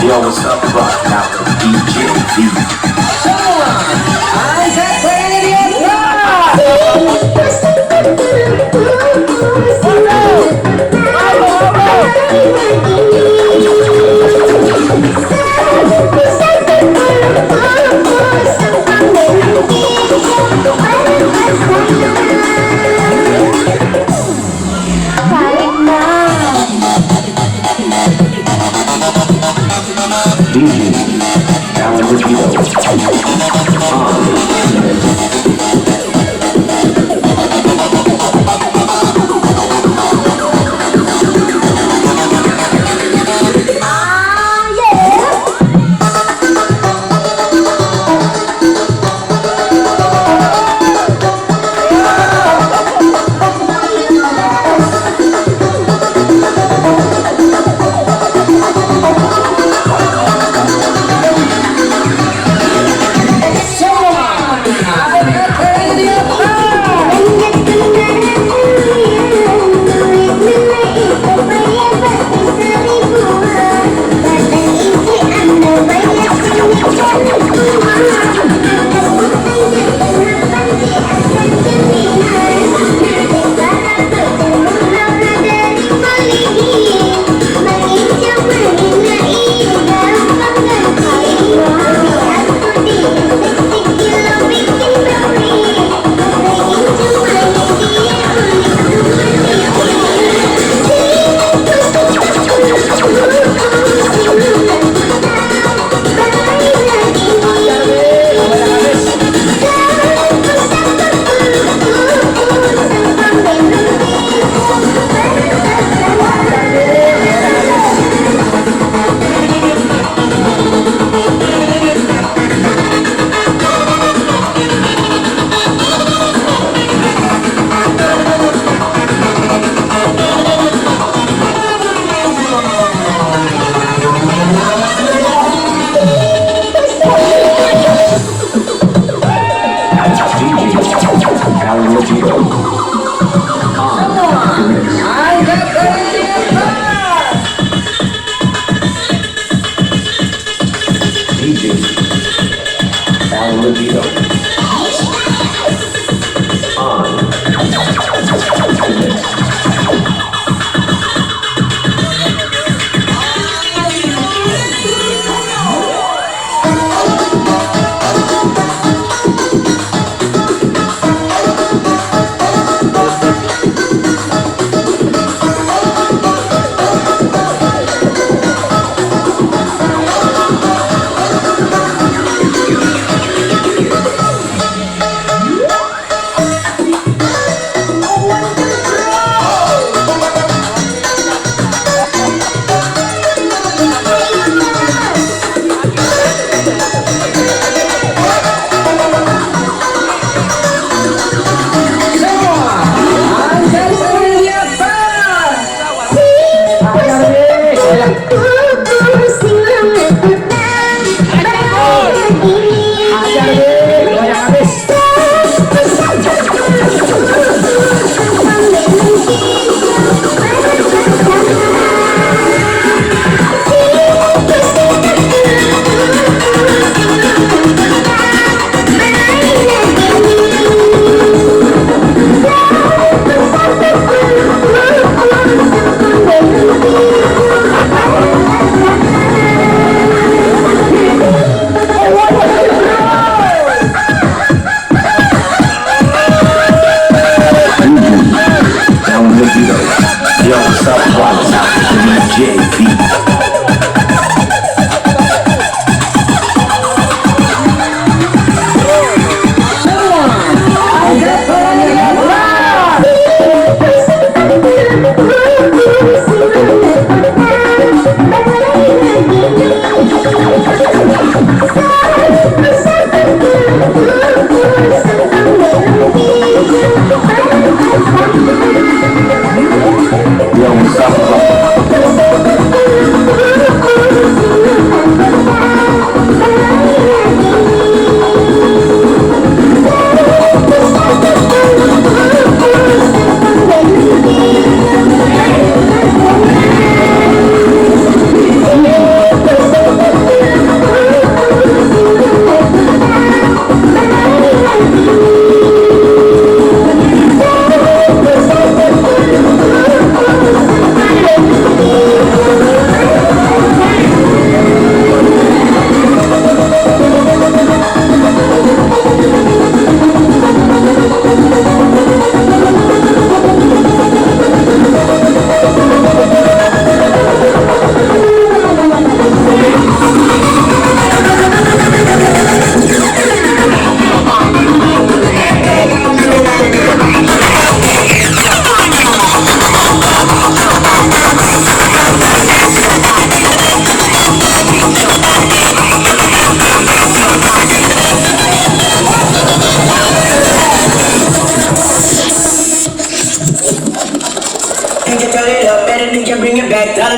Yo, what's up, rock out with DJ V. DJ Alan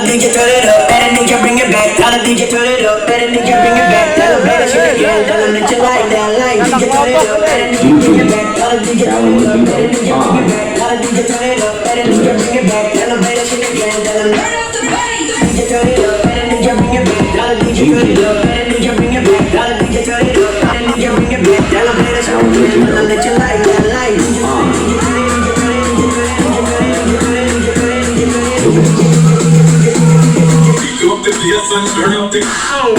DJ turn it up, better DJ bring it back. Tell the DJ turn it up, better DJ bring it back. Tell them play that shit again, tell them that you like that line. DJ turn it up, better DJ bring it back. Tell the DJ turn it up, better DJ bring it back. Tell the DJ turn it up, better DJ bring it back. Tell them play that shit again, tell them turn up the bass. DJ turn it up, better DJ bring it back. Tell the DJ turn it up, better DJ bring it back. Tell the DJ turn it up, better DJ bring it back. Tell them play that shit again, tell them that you like that line. Turn up the bass and turn up the sound.